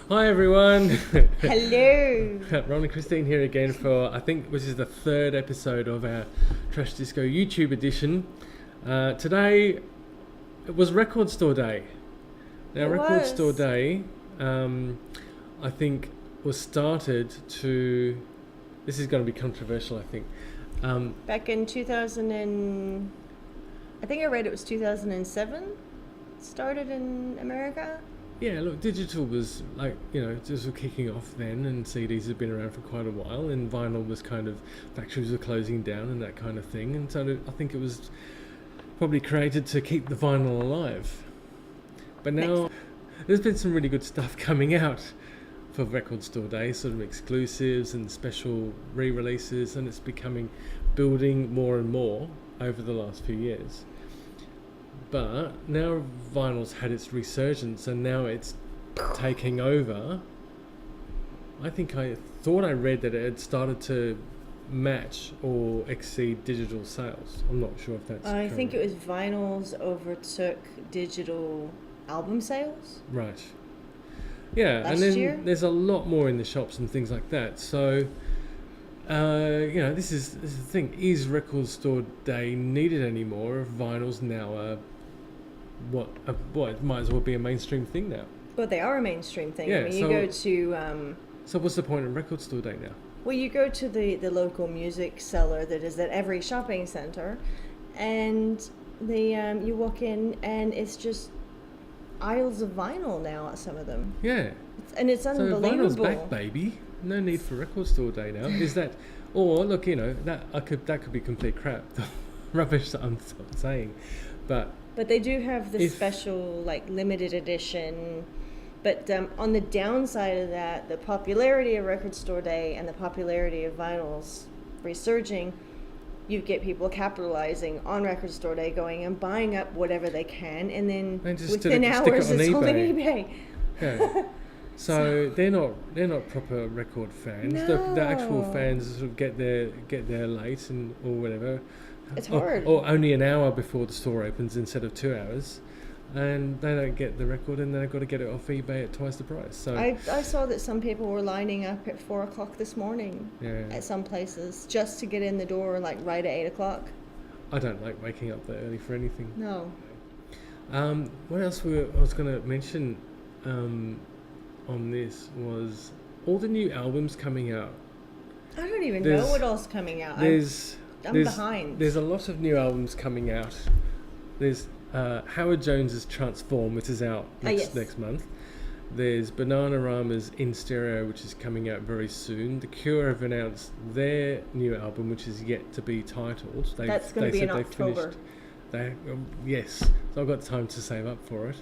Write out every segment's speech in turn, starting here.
Hi everyone. Hello. Ron and Christine here again for which is the third episode of our Trash Disco YouTube edition. Today it was Record Store Day. Now Record Store Day, I think was started to. This is going to be controversial, I think. Back in 2000 I think I read it was 2007. Started in America. Yeah, look, digital was just kicking off then, and CDs had been around for quite a while, and vinyl was factories were closing down and that kind of thing, and so I think it was probably created to keep the vinyl alive. But now there's been some really good stuff coming out for Record Store Day, sort of exclusives and special re-releases, and it's building more and more over the last few years. But now vinyl's had its resurgence and now it's taking over. I thought I read that it had started to match or exceed digital sales. I'm not sure if that's I correct. think it was vinyls overtook digital album sales. Right. Yeah, last and then year? There's a lot more in the shops and things like that. So, this is the thing. Is Record Store Day needed anymore if vinyl's now it might as well be a mainstream thing now? Well, they are a mainstream thing. Yeah, I mean, you go to... So what's the point of Record Store Day now? Well, you go to the local music seller that is at every shopping centre, and you walk in and it's just aisles of vinyl now at some of them. Yeah. It's unbelievable. So vinyl's back, baby. No need for Record Store Day now. Is that... Or, look, that could be complete crap. The rubbish that I'm saying. But they do have the special, limited edition. But on the downside of that, the popularity of Record Store Day and the popularity of vinyls resurging, you get people capitalizing on Record Store Day, going and buying up whatever they can, and then within hours it's on eBay. Yeah. So they're not proper record fans. No. The actual fans sort of get there late or whatever. It's hard. Or only an hour before the store opens instead of 2 hours, and they don't get the record, and they've got to get it off eBay at twice the price. So I saw that some people were lining up at 4 o'clock this morning at some places just to get in the door, right at 8 o'clock. I don't like waking up that early for anything. No. What else I was going to mention on this was all the new albums coming out. I don't even know what else is coming out. I'm behind. There's a lot of new albums coming out. There's Howard Jones's Transform, which is out next month. There's Bananarama's In Stereo, which is coming out very soon. The Cure have announced their new album, which is yet to be titled. That's going to be in October. Yes, so I've got time to save up for it.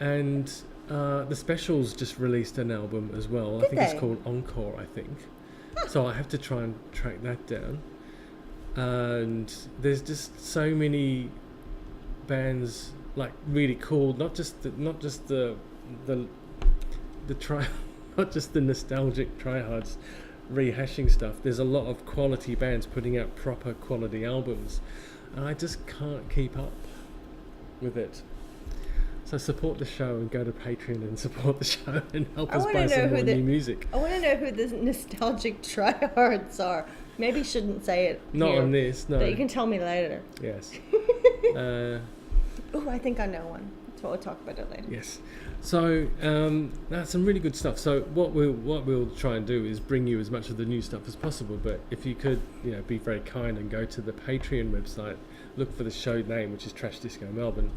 And the Specials just released an album as well. I think it's called Encore, I think. So I have to try and track that down. And there's just so many bands really cool. Not just the nostalgic tryhards rehashing stuff. There's a lot of quality bands putting out proper quality albums, and I just can't keep up with it. So support the show and go to Patreon and support the show and help us buy some more new music. I want to know who the nostalgic tryhards are. Maybe shouldn't say it Not here, on this, no. but you can tell me later. Yes. I think I know one. So we'll talk about it later. Yes. So that's some really good stuff. So what we'll try and do is bring you as much of the new stuff as possible. But if you could, be very kind and go to the Patreon website, look for the show name, which is Trash Disco Melbourne,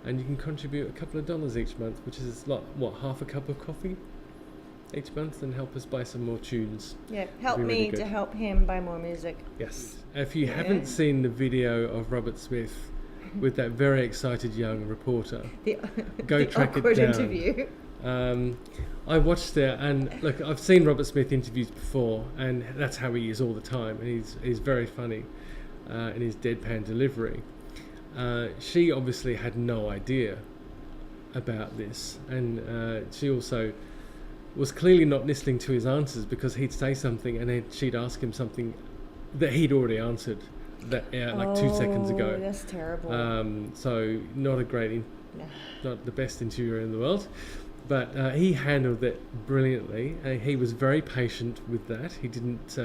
and you can contribute a couple of dollars each month, which is half a cup of coffee each month, and help us buy some more tunes. Yeah, help me to help him buy more music. Yes. If you haven't seen the video of Robert Smith with that very excited young reporter, go track it down. Interview. I watched it, and look, I've seen Robert Smith interviews before, and that's how he is all the time, and he's very funny in his deadpan delivery. She obviously had no idea about this, and she also was clearly not listening to his answers, because he'd say something and then she'd ask him something that he'd already answered 2 seconds ago. That's terrible. So not a great not the best interviewer in the world, but he handled it brilliantly. He was very patient with that. He didn't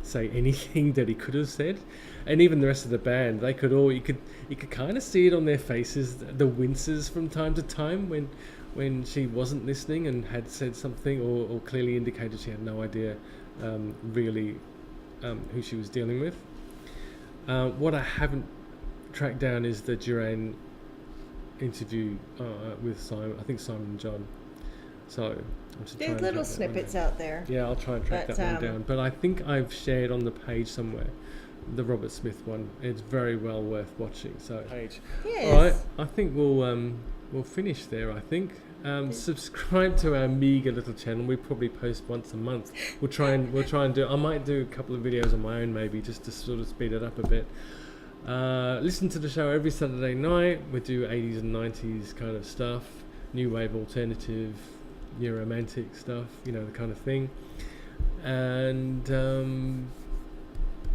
say anything that he could have said, and even the rest of the band, they could all you could kind of see it on their faces, the winces from time to time when she wasn't listening and had said something or clearly indicated she had no idea really who she was dealing with. What I haven't tracked down is the Duran interview with Simon. I think Simon and John. So I'm just there's little snippets out there. Yeah, I'll try and track that one down. But I think I've shared on the page somewhere the Robert Smith one. It's very well worth watching. So page. Yes. All right. I think we'll finish there. I think. Subscribe to our meager little channel. We probably post once a month. We'll try and do. I might do a couple of videos on my own, maybe, just to sort of speed it up a bit. Listen to the show every Saturday night. We do 80s and 90s kind of stuff, new wave alternative, new romantic stuff, the kind of thing. And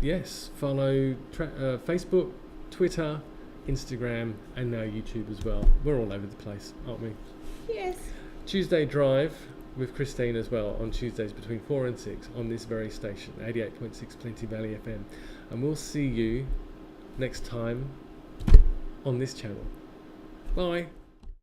yes, follow Facebook, Twitter, Instagram, and now YouTube as well. We're all over the place, aren't we? Yes. Tuesday Drive with Christine as well on Tuesdays between 4 and 6 on this very station, 88.6 Plenty Valley FM. And we'll see you next time on this channel. Bye.